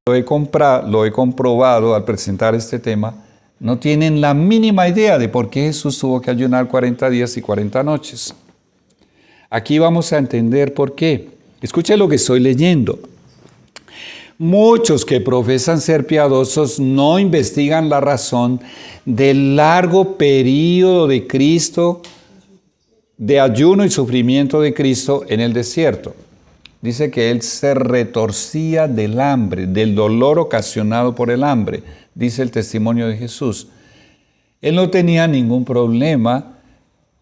lo he comprobado al presentar este tema, no tienen la mínima idea de por qué Jesús tuvo que ayunar 40 días y 40 noches. Aquí vamos a entender por qué. Escuche lo que estoy leyendo. Muchos que profesan ser piadosos no investigan la razón del largo periodo de Cristo, de ayuno y sufrimiento de Cristo en el desierto. Dice que Él se retorcía del hambre, del dolor ocasionado por el hambre, dice el testimonio de Jesús. Él no tenía ningún problema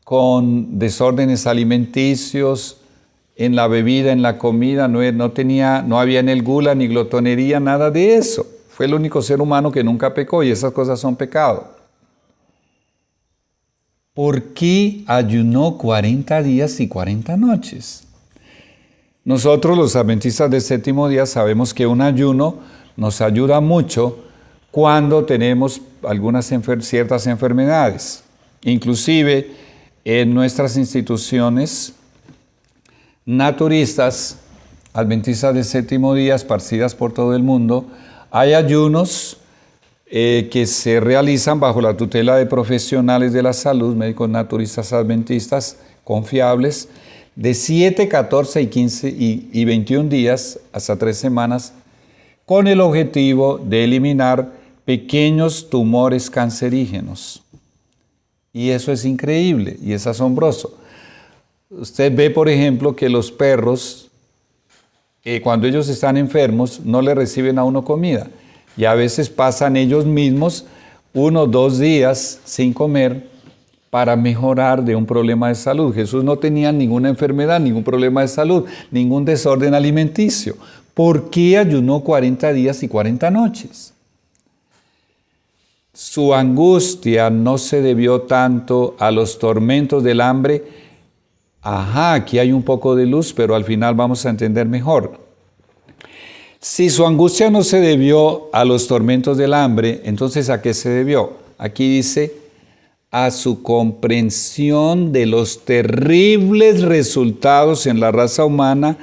con desórdenes alimenticios, en la bebida, en la comida, no había en él gula ni glotonería, nada de eso. Fue el único ser humano que nunca pecó y esas cosas son pecado. ¿Por qué ayunó 40 días y 40 noches? Nosotros los adventistas del séptimo día sabemos que un ayuno nos ayuda mucho cuando tenemos ciertas enfermedades. Inclusive en nuestras instituciones naturistas, adventistas del séptimo día, esparcidas por todo el mundo, hay ayunos que se realizan bajo la tutela de profesionales de la salud, médicos naturistas adventistas confiables, de 7, 14 y 21 días hasta 3 semanas, con el objetivo de eliminar pequeños tumores cancerígenos. Y eso es increíble y es asombroso. Usted ve, por ejemplo, que los perros, cuando ellos están enfermos, no le reciben a uno comida. Y a veces pasan ellos mismos 1 o 2 días sin comer para mejorar de un problema de salud. Jesús no tenía ninguna enfermedad, ningún problema de salud, ningún desorden alimenticio. ¿Por qué ayunó 40 días y 40 noches? Su angustia no se debió tanto a los tormentos del hambre. Aquí hay un poco de luz, pero al final vamos a entender mejor. Si su angustia no se debió a los tormentos del hambre, entonces ¿a qué se debió? Aquí dice, a su comprensión de los terribles resultados en la raza humana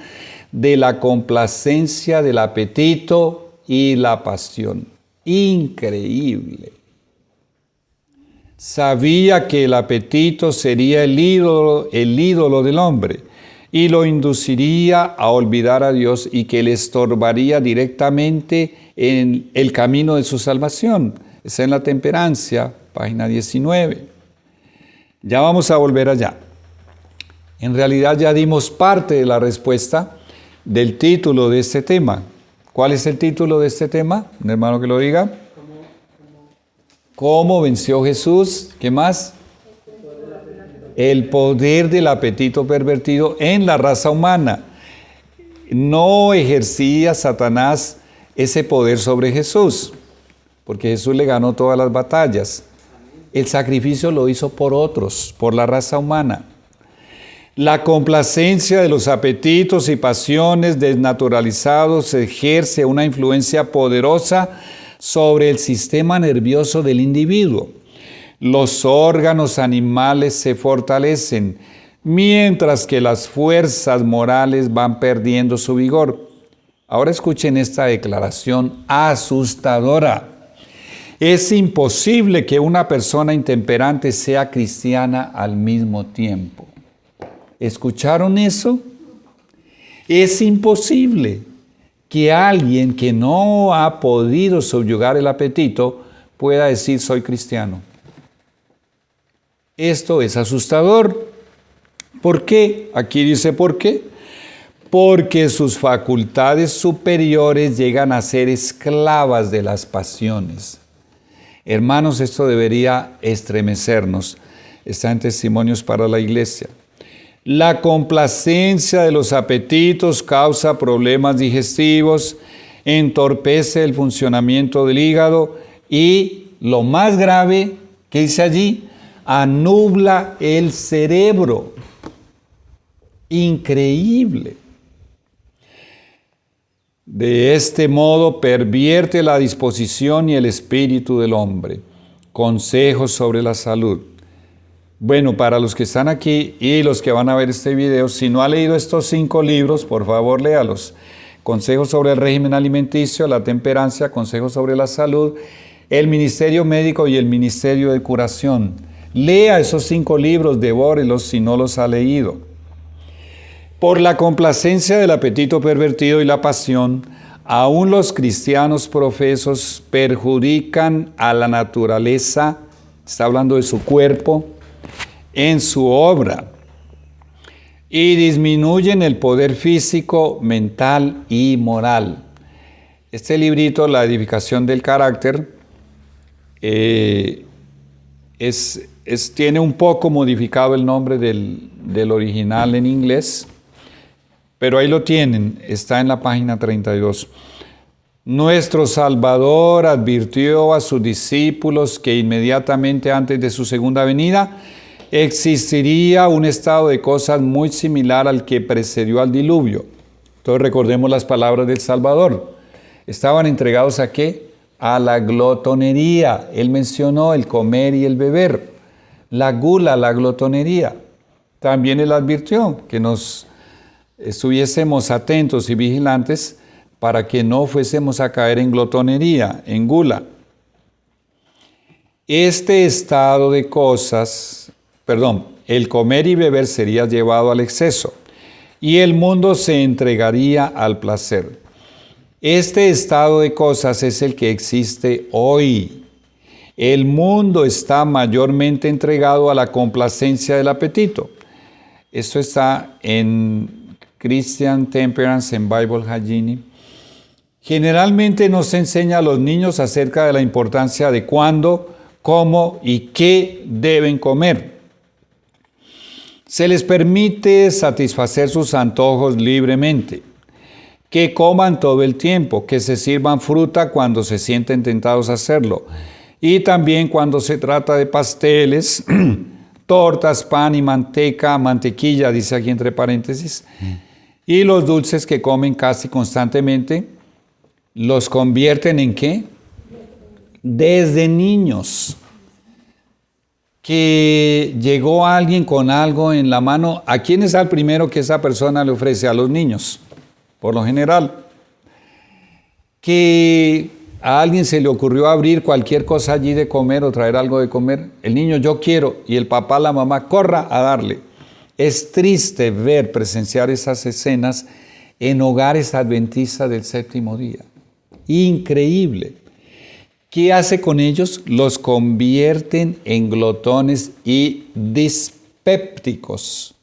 de la complacencia del apetito y la pasión. Increíble. Sabía que el apetito sería el ídolo del hombre y lo induciría a olvidar a Dios y que le estorbaría directamente en el camino de su salvación. Está en la Temperancia, página 19. Ya vamos a volver allá. En realidad ya dimos parte de la respuesta del título de este tema. ¿Cuál es el título de este tema? Un hermano que lo diga. ¿Cómo venció Jesús? ¿Qué más? El poder del apetito pervertido en la raza humana. No ejercía Satanás ese poder sobre Jesús, porque Jesús le ganó todas las batallas. El sacrificio lo hizo por otros, por la raza humana. La complacencia de los apetitos y pasiones desnaturalizados ejerce una influencia poderosa sobre el sistema nervioso del individuo. Los órganos animales se fortalecen, mientras que las fuerzas morales van perdiendo su vigor. Ahora escuchen esta declaración asustadora. Es imposible que una persona intemperante sea cristiana al mismo tiempo. ¿Escucharon eso? Es imposible que alguien que no ha podido subyugar el apetito pueda decir soy cristiano. Esto es asustador. ¿Por qué? Aquí dice ¿por qué? Porque sus facultades superiores llegan a ser esclavas de las pasiones. Hermanos, esto debería estremecernos. Está en Testimonios para la Iglesia. La complacencia de los apetitos causa problemas digestivos, entorpece el funcionamiento del hígado y, lo más grave, ¿qué dice allí? Anubla el cerebro. Increíble. De este modo pervierte la disposición y el espíritu del hombre. Consejos sobre la salud. Bueno, para los que están aquí y los que van a ver este video, si no ha leído estos 5 libros, por favor léalos. consejos sobre el régimen alimenticio, la temperancia, consejos sobre la salud, el ministerio médico y el ministerio de curación. Lea esos 5 libros, devórelos si no los ha leído. Por la complacencia del apetito pervertido y la pasión, aún los cristianos profesos perjudican a la naturaleza, está hablando de su cuerpo, en su obra, y disminuyen el poder físico, mental y moral. Este librito, La edificación del carácter, tiene un poco modificado el nombre del original en inglés, pero ahí lo tienen, está en la página 32. Nuestro Salvador advirtió a sus discípulos que inmediatamente antes de su segunda venida existiría un estado de cosas muy similar al que precedió al diluvio. Entonces recordemos las palabras del Salvador. ¿Estaban entregados a qué? A la glotonería. Él mencionó el comer y el beber. La gula, la glotonería. También él advirtió que nos estuviésemos atentos y vigilantes para que no fuésemos a caer en glotonería, en gula. Este estado de cosas, el comer y beber sería llevado al exceso y el mundo se entregaría al placer. Este estado de cosas es el que existe hoy. El mundo está mayormente entregado a la complacencia del apetito. Esto está en Christian Temperance en Bible Hagini. Generalmente no se enseña a los niños acerca de la importancia de cuándo, cómo y qué deben comer. Se les permite satisfacer sus antojos libremente, que coman todo el tiempo, que se sirvan fruta cuando se sienten tentados a hacerlo, y también cuando se trata de pasteles, tortas, pan y mantequilla, dice aquí entre paréntesis, y los dulces que comen casi constantemente, los convierten en ¿qué? Desde niños. Que llegó alguien con algo en la mano, ¿a quién es el primero que esa persona le ofrece? A los niños, por lo general. Que a alguien se le ocurrió abrir cualquier cosa allí de comer o traer algo de comer, el niño yo quiero, y el papá, la mamá, corra a darle. Es triste ver, presenciar esas escenas en hogares adventistas del séptimo día. Increíble. ¿Qué hace con ellos? Los convierten en glotones y dispépticos.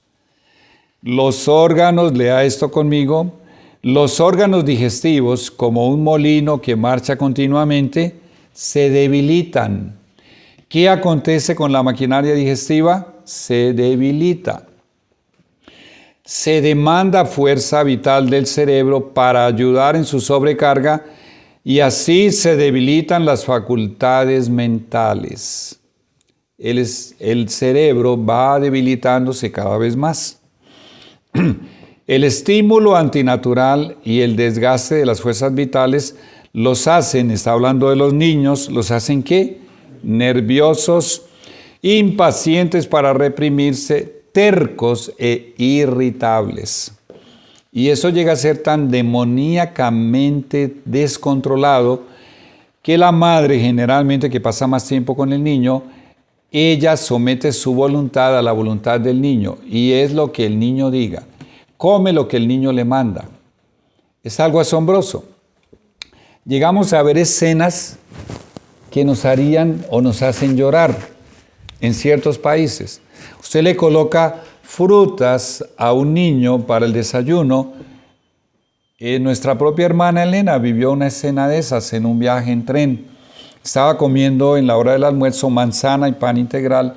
Los órganos, lea esto conmigo, los órganos digestivos, como un molino que marcha continuamente, se debilitan. ¿Qué acontece con la maquinaria digestiva? Se debilita. Se demanda fuerza vital del cerebro para ayudar en su sobrecarga y así se debilitan las facultades mentales. El cerebro va debilitándose cada vez más. El estímulo antinatural y el desgaste de las fuerzas vitales los hacen, está hablando de los niños, los hacen ¿qué? Nerviosos, impacientes para reprimirse, tercos e irritables. Y eso llega a ser tan demoníacamente descontrolado que la madre, generalmente que pasa más tiempo con el niño, ella somete su voluntad a la voluntad del niño y es lo que el niño diga. Come lo que el niño le manda. Es algo asombroso. Llegamos a ver escenas que nos harían o nos hacen llorar en ciertos países. Usted le coloca frutas a un niño para el desayuno. Nuestra propia hermana Elena vivió una escena de esas en un viaje en tren. Estaba comiendo en la hora del almuerzo manzana y pan integral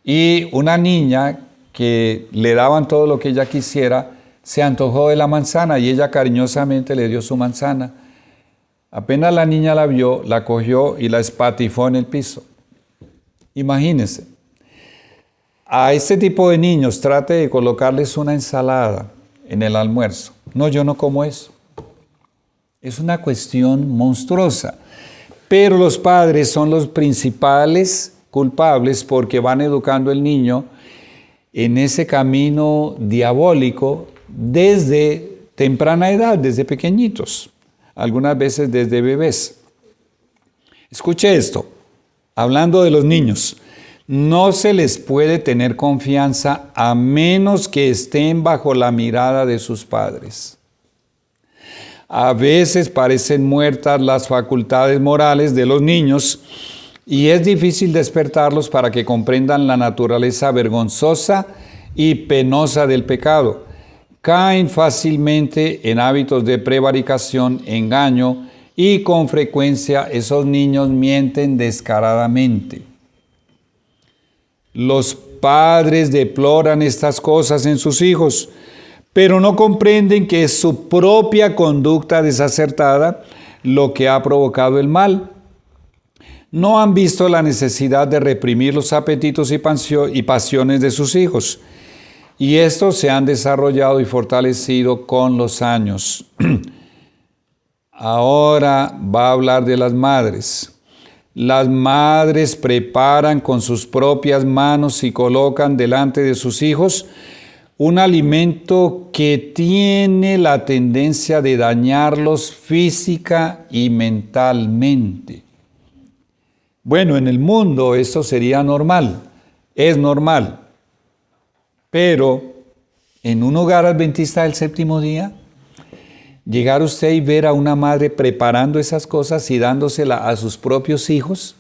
y una niña que le daban todo lo que ella quisiera se antojó de la manzana y ella cariñosamente le dio su manzana. Apenas la niña la vio, la cogió y la espatifó en el piso. Imagínense. A este tipo de niños trate de colocarles una ensalada en el almuerzo. No, yo no como eso. Es una cuestión monstruosa. Pero los padres son los principales culpables porque van educando al niño en ese camino diabólico desde temprana edad, desde pequeñitos, algunas veces desde bebés. Escuche esto, hablando de los niños, no se les puede tener confianza a menos que estén bajo la mirada de sus padres. A veces parecen muertas las facultades morales de los niños y es difícil despertarlos para que comprendan la naturaleza vergonzosa y penosa del pecado. Caen fácilmente en hábitos de prevaricación, engaño y con frecuencia esos niños mienten descaradamente. Los padres deploran estas cosas en sus hijos, pero no comprenden que es su propia conducta desacertada lo que ha provocado el mal. No han visto la necesidad de reprimir los apetitos y pasiones de sus hijos, y estos se han desarrollado y fortalecido con los años. Ahora va a hablar de las madres. Las madres preparan con sus propias manos y colocan delante de sus hijos un alimento que tiene la tendencia de dañarlos física y mentalmente. Bueno, en el mundo esto sería normal, es normal, pero en un hogar adventista del séptimo día, llegar usted y ver a una madre preparando esas cosas y dándosela a sus propios hijos,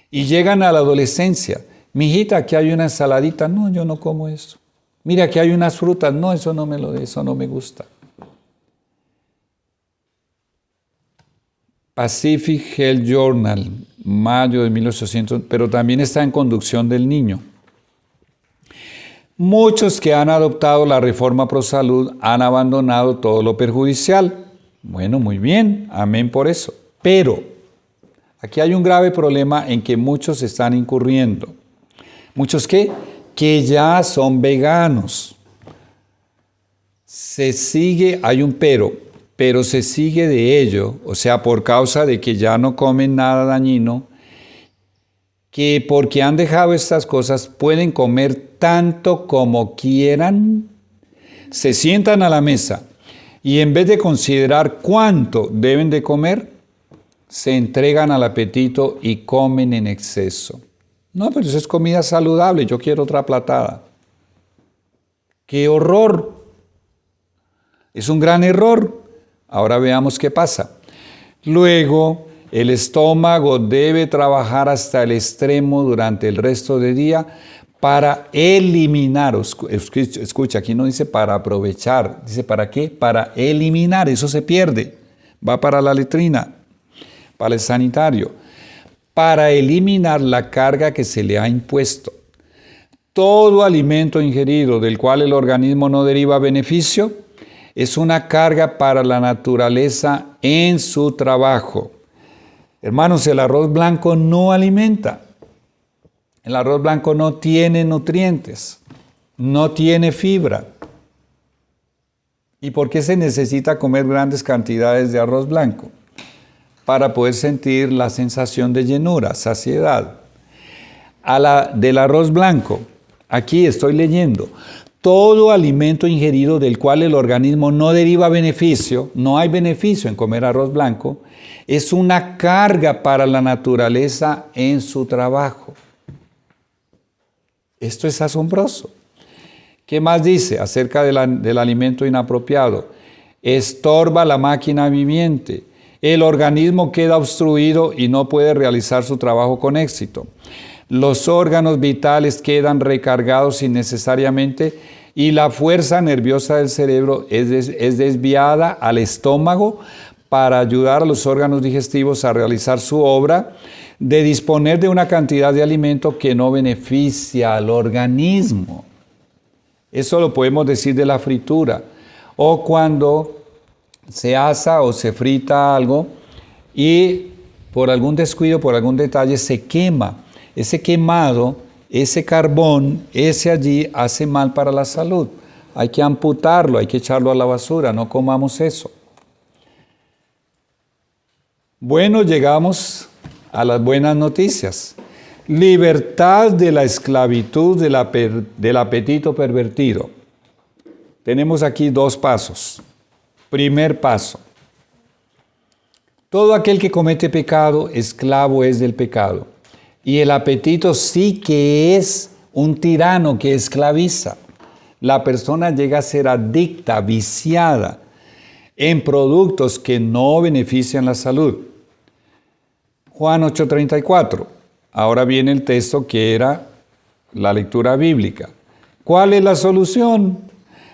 y llegan a la adolescencia, mijita, aquí hay una ensaladita, no, yo no como eso. Mira, aquí hay unas frutas, no, eso no me gusta. Pacific Health Journal, mayo de 1800, pero también está en conducción del niño. Muchos que han adoptado la reforma pro salud han abandonado todo lo perjudicial. Bueno, muy bien, amén por eso. Pero aquí hay un grave problema en que muchos están incurriendo. ¿Muchos qué? Que ya son veganos. Hay un pero se sigue de ello, o sea, por causa de que ya no comen nada dañino, que porque han dejado estas cosas pueden comer tanto como quieran, se sientan a la mesa y en vez de considerar cuánto deben de comer, se entregan al apetito y comen en exceso. No, pero eso es comida saludable, yo quiero otra platada. ¡Qué horror! Es un gran error. Ahora veamos qué pasa. Luego, el estómago debe trabajar hasta el extremo durante el resto del día para eliminar. Escucha, aquí no dice para aprovechar, dice para qué, para eliminar, eso se pierde, va para la letrina, para el sanitario, para eliminar la carga que se le ha impuesto. Todo alimento ingerido del cual el organismo no deriva beneficio es una carga para la naturaleza en su trabajo. Hermanos, el arroz blanco no alimenta. El arroz blanco no tiene nutrientes, no tiene fibra. ¿Y por qué se necesita comer grandes cantidades de arroz blanco? Para poder sentir la sensación de llenura, saciedad. Del arroz blanco, aquí estoy leyendo, todo alimento ingerido del cual el organismo no deriva beneficio, no hay beneficio en comer arroz blanco, es una carga para la naturaleza en su trabajo. Esto es asombroso. ¿Qué más dice acerca del alimento inapropiado? Estorba la máquina viviente. El organismo queda obstruido y no puede realizar su trabajo con éxito. Los órganos vitales quedan recargados innecesariamente y la fuerza nerviosa del cerebro es desviada al estómago para ayudar a los órganos digestivos a realizar su obra de disponer de una cantidad de alimento que no beneficia al organismo. Eso lo podemos decir de la fritura. O cuando se asa o se frita algo y por algún descuido, por algún detalle se quema. Ese quemado, ese carbón, ese allí hace mal para la salud. Hay que amputarlo, hay que echarlo a la basura, no comamos eso. Bueno, llegamos a las buenas noticias. Libertad de la esclavitud del apetito pervertido. Tenemos aquí 2 pasos. Primer paso. Todo aquel que comete pecado, esclavo es del pecado. Y el apetito sí que es un tirano que esclaviza. La persona llega a ser adicta, viciada en productos que no benefician la salud. Juan 8:34. Ahora viene el texto que era la lectura bíblica. ¿Cuál es la solución?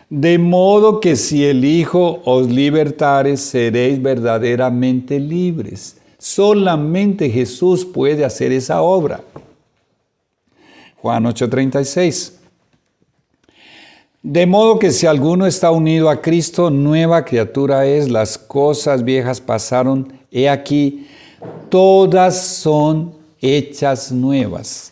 De modo que si el Hijo os libertare, seréis verdaderamente libres. Solamente Jesús puede hacer esa obra. Juan 8:36. De modo que si alguno está unido a Cristo, nueva criatura es, las cosas viejas pasaron, he aquí, todas son hechas nuevas.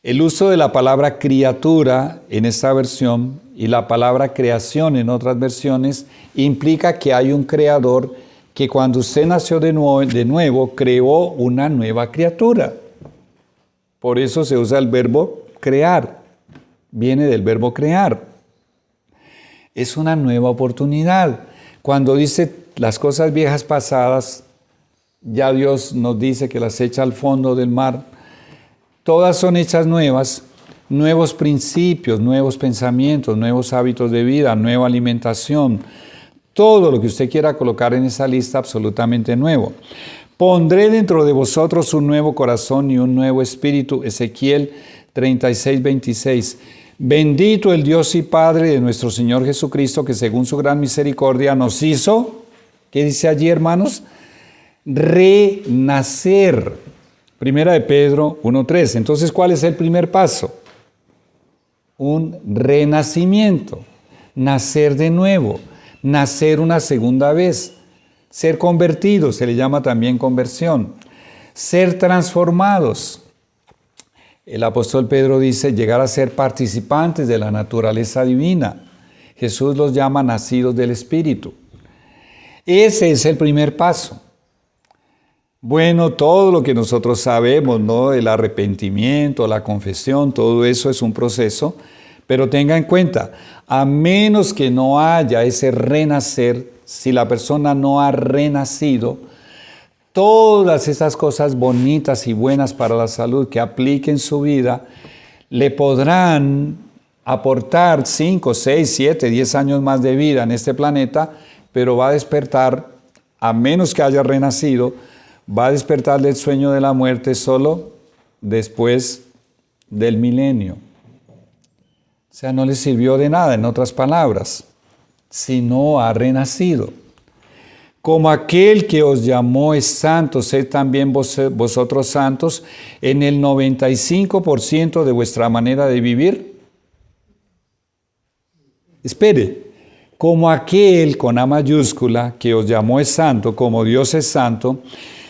El uso de la palabra criatura en esta versión y la palabra creación en otras versiones implica que hay un creador que cuando usted nació de nuevo creó una nueva criatura. Por eso se usa el verbo crear. Viene del verbo crear. Es una nueva oportunidad. Cuando dice las cosas viejas pasadas, ya Dios nos dice que las echa al fondo del mar. Todas son hechas nuevas, nuevos principios, nuevos pensamientos, nuevos hábitos de vida, nueva alimentación. Todo lo que usted quiera colocar en esa lista, absolutamente nuevo. Pondré dentro de vosotros un nuevo corazón y un nuevo espíritu. Ezequiel 36:26. Bendito el Dios y Padre de nuestro Señor Jesucristo, que según su gran misericordia nos hizo, ¿qué dice allí, hermanos? Renacer. Primera de Pedro 1:3. Entonces, ¿cuál es el primer paso? Un renacimiento. Nacer de nuevo. Nacer una segunda vez. Ser convertidos, se le llama también conversión. Ser transformados. El apóstol Pedro dice llegar a ser participantes de la naturaleza divina. Jesús los llama nacidos del Espíritu. Ese es el primer paso. Bueno, todo lo que nosotros sabemos, ¿no? El arrepentimiento, la confesión, todo eso es un proceso, pero tenga en cuenta, a menos que no haya ese renacer, si la persona no ha renacido, todas esas cosas bonitas y buenas para la salud que aplique en su vida, le podrán aportar 5, 6, 7, 10 años más de vida en este planeta, pero va a despertar, a menos que haya renacido, va a despertar del sueño de la muerte solo después del milenio. O sea, no le sirvió de nada, en otras palabras, si no ha renacido. Como aquel que os llamó es santo, sed también vosotros santos en el 95% de vuestra manera de vivir. Espere, como aquel con A mayúscula que os llamó es santo, como Dios es santo,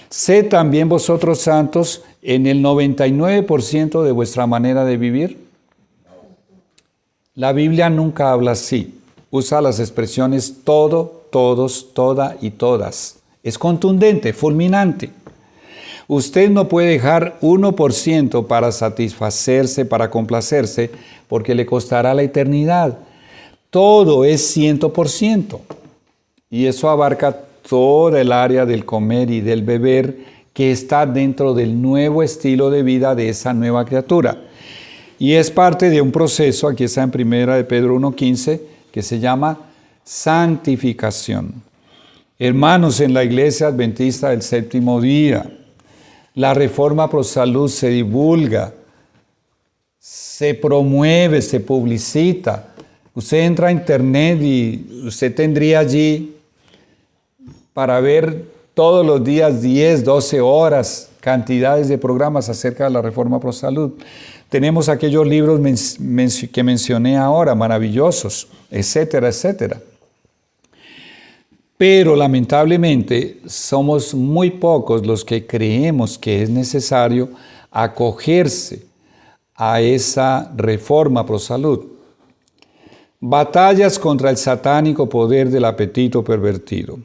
sed también vosotros santos en el 99% de vuestra manera de vivir. La Biblia nunca habla así. Usa las expresiones todo, todos, toda y todas. Es contundente, fulminante. Usted no puede dejar 1% para satisfacerse, para complacerse, porque le costará la eternidad. Todo es 100%. Y eso abarca toda el área del comer y del beber que está dentro del nuevo estilo de vida de esa nueva criatura. Y es parte de un proceso, aquí está en 1 de Pedro 1:15, que se llama santificación. Hermanos, en la Iglesia Adventista del Séptimo Día, la Reforma Pro Salud se divulga, se promueve, se publicita. Usted entra a internet y usted tendría allí para ver todos los días 10, 12 horas, cantidades de programas acerca de la Reforma Pro Salud. Tenemos aquellos libros que mencioné ahora, maravillosos, etcétera, etcétera. Pero lamentablemente somos muy pocos los que creemos que es necesario acogerse a esa Reforma Pro Salud. Batallas contra el satánico poder del apetito pervertido.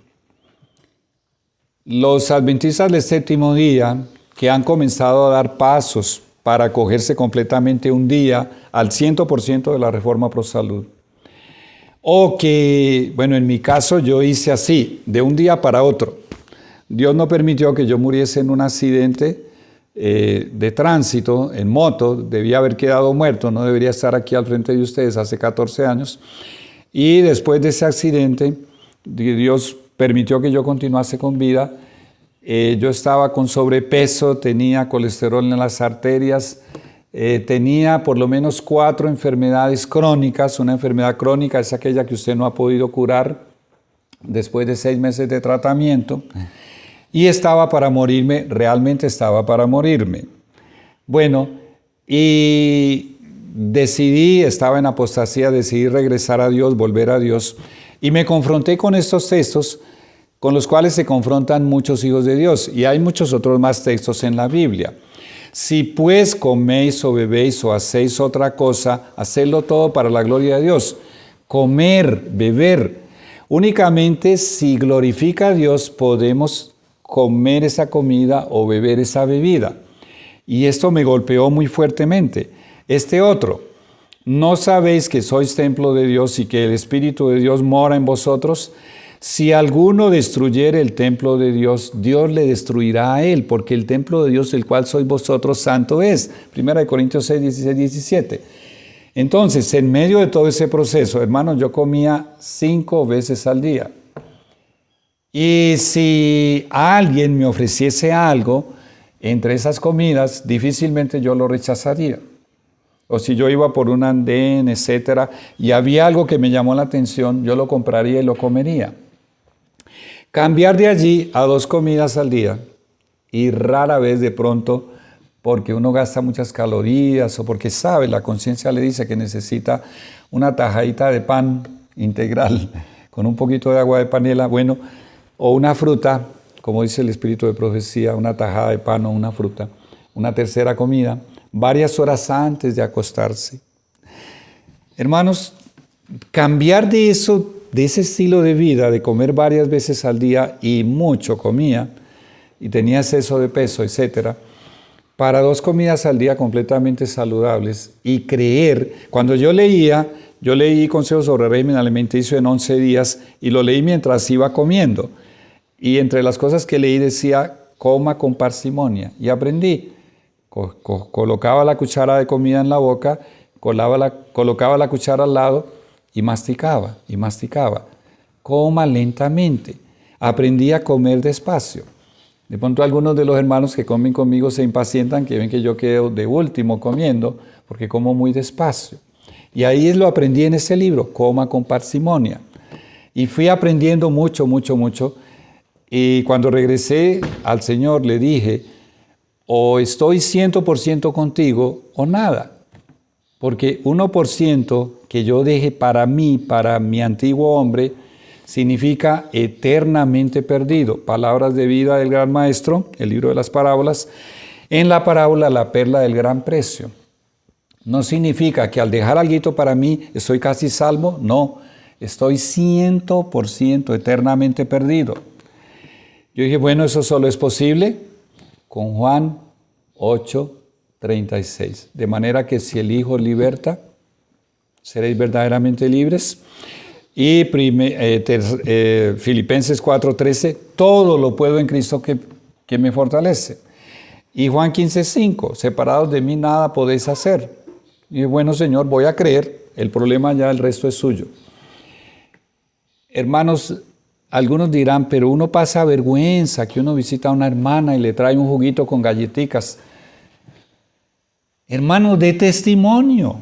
Los adventistas del séptimo día, que han comenzado a dar pasos para acogerse completamente un día al 100% de la Reforma Pro Salud, O que, bueno, en mi caso yo hice así, de un día para otro. Dios no permitió que yo muriese en un accidente de tránsito, en moto. Debía haber quedado muerto, no debería estar aquí al frente de ustedes hace 14 años. Y después de ese accidente, Dios permitió que yo continuase con vida. Yo estaba con sobrepeso, tenía colesterol en las arterias, tenía por lo menos 4 enfermedades crónicas. Una enfermedad crónica es aquella que usted no ha podido curar después de 6 meses de tratamiento. Y estaba para morirme, realmente estaba para morirme. Bueno, y decidí, estaba en apostasía, decidí regresar a Dios, volver a Dios. Y me confronté con estos textos con los cuales se confrontan muchos hijos de Dios. Y hay muchos otros más textos en la Biblia. Si pues coméis o bebéis o hacéis otra cosa, hacedlo todo para la gloria de Dios. Comer, beber. Únicamente si glorifica a Dios podemos comer esa comida o beber esa bebida. Y esto me golpeó muy fuertemente. Este otro, ¿no sabéis que sois templo de Dios y que el Espíritu de Dios mora en vosotros? Si alguno destruyere el templo de Dios, Dios le destruirá a él, porque el templo de Dios, el cual sois vosotros, santo es. 1 Corintios 6, 16, 17. Entonces, en medio de todo ese proceso, hermanos, yo comía 5 veces al día. Y si alguien me ofreciese algo entre esas comidas, difícilmente yo lo rechazaría. O si yo iba por un andén, etcétera, y había algo que me llamó la atención, yo lo compraría y lo comería. Cambiar de allí a 2 comidas al día, y rara vez de pronto, porque uno gasta muchas calorías o porque sabe, la conciencia le dice que necesita una tajadita de pan integral con un poquito de agua de panela, bueno, o una fruta, como dice el espíritu de profecía, una tajada de pan o una fruta, una tercera comida, varias horas antes de acostarse. Hermanos, cambiar de eso, de ese estilo de vida, de comer varias veces al día y mucho comía, y tenía exceso de peso, etcétera, para 2 comidas al día completamente saludables y creer, cuando yo leí consejos sobre régimen alimenticio en 11 días y lo leí mientras iba comiendo. Y entre las cosas que leí decía, coma con parsimonia. Y aprendí. Colocaba la cuchara de comida en la boca, colocaba la cuchara al lado y masticaba, y masticaba. Coma lentamente. Aprendí a comer despacio. De pronto algunos de los hermanos que comen conmigo se impacientan, que ven que yo quedo de último comiendo, porque como muy despacio. Y ahí lo aprendí en ese libro, Coma con parsimonia. Y fui aprendiendo mucho, mucho, mucho. Y cuando regresé al Señor le dije, o estoy 100% contigo o nada. Porque 1% que yo deje para mí, para mi antiguo hombre, significa eternamente perdido. Palabras de vida del gran maestro, el libro de las parábolas. En la parábola, la perla del gran precio. No significa que al dejar algo para mí estoy casi salvo. No, estoy 100% eternamente perdido. Yo dije, bueno, eso solo es posible con Juan 8:36. De manera que si el Hijo liberta, seréis verdaderamente libres. Y Filipenses 4:13, todo lo puedo en Cristo que me fortalece. Y Juan 15:5, separados de mí nada podéis hacer. Y bueno, Señor, voy a creer, el problema ya el resto es suyo. Hermanos, algunos dirán, pero uno pasa vergüenza que uno visita a una hermana y le trae un juguito con galletitas. Hermanos, dé testimonio.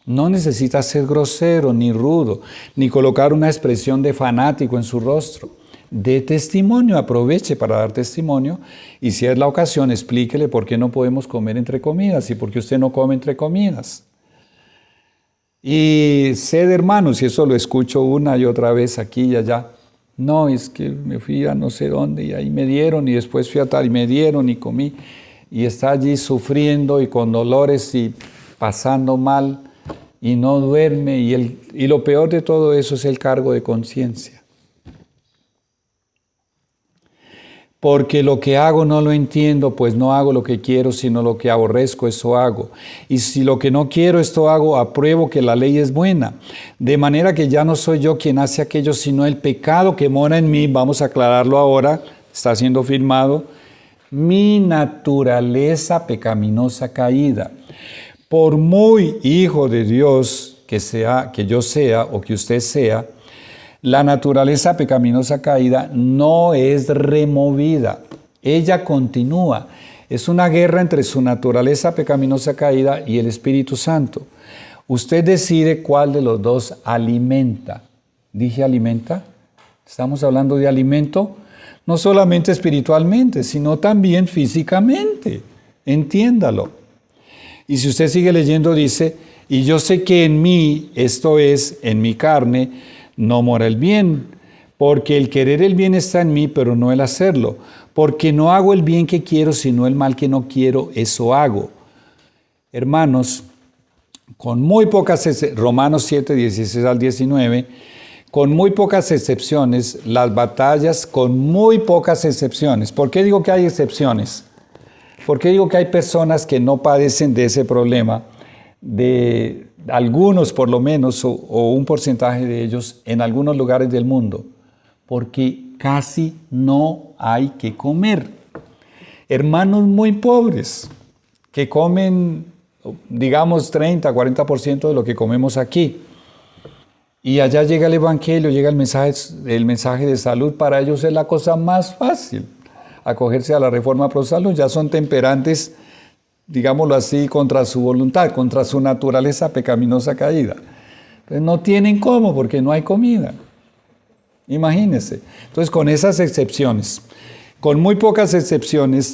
No necesita ser grosero, ni rudo, ni colocar una expresión de fanático en su rostro. Dé testimonio, aproveche para dar testimonio. Y si es la ocasión, explíquele por qué no podemos comer entre comidas y por qué usted no come entre comidas. Y sé, hermanos, y eso lo escucho una y otra vez aquí y allá. No, es que me fui a no sé dónde y ahí me dieron y después fui a tal y me dieron y comí. Y está allí sufriendo y con dolores y pasando mal y no duerme. Y lo peor de todo eso es el cargo de conciencia. Porque lo que hago no lo entiendo, pues no hago lo que quiero, sino lo que aborrezco, eso hago. Y si lo que no quiero, esto hago, apruebo que la ley es buena. De manera que ya no soy yo quien hace aquello, sino el pecado que mora en mí, vamos a aclararlo ahora, está siendo firmado, mi naturaleza pecaminosa caída. Por muy hijo de Dios que yo sea o que usted sea, la naturaleza pecaminosa caída no es removida, ella continúa. Es una guerra entre su naturaleza pecaminosa caída y el Espíritu Santo. Usted decide cuál de los dos alimenta. ¿Dije alimenta? Estamos hablando de alimento, no solamente espiritualmente, sino también físicamente. Entiéndalo. Y si usted sigue leyendo, dice, y yo sé que en mí, esto es, en mi carne, no mora el bien, porque el querer el bien está en mí, pero no el hacerlo. Porque no hago el bien que quiero, sino el mal que no quiero, eso hago. Hermanos, con muy pocas excepciones, Romanos 7, 16 al 19, con muy pocas excepciones, las batallas con muy pocas excepciones. ¿Por qué digo que hay excepciones? ¿Por qué digo que hay personas que no padecen de ese problema? De algunos por lo menos, o un porcentaje de ellos en algunos lugares del mundo, porque casi no hay que comer. Hermanos muy pobres que comen, digamos, 30, 40% de lo que comemos aquí. Y allá llega el Evangelio, llega el mensaje de salud. Para ellos es la cosa más fácil, acogerse a la reforma pro salud. Ya son temperantes, digámoslo así, contra su voluntad, contra su naturaleza pecaminosa caída. Entonces no tienen cómo, porque no hay comida. Imagínense. Entonces, con esas excepciones, con muy pocas excepciones,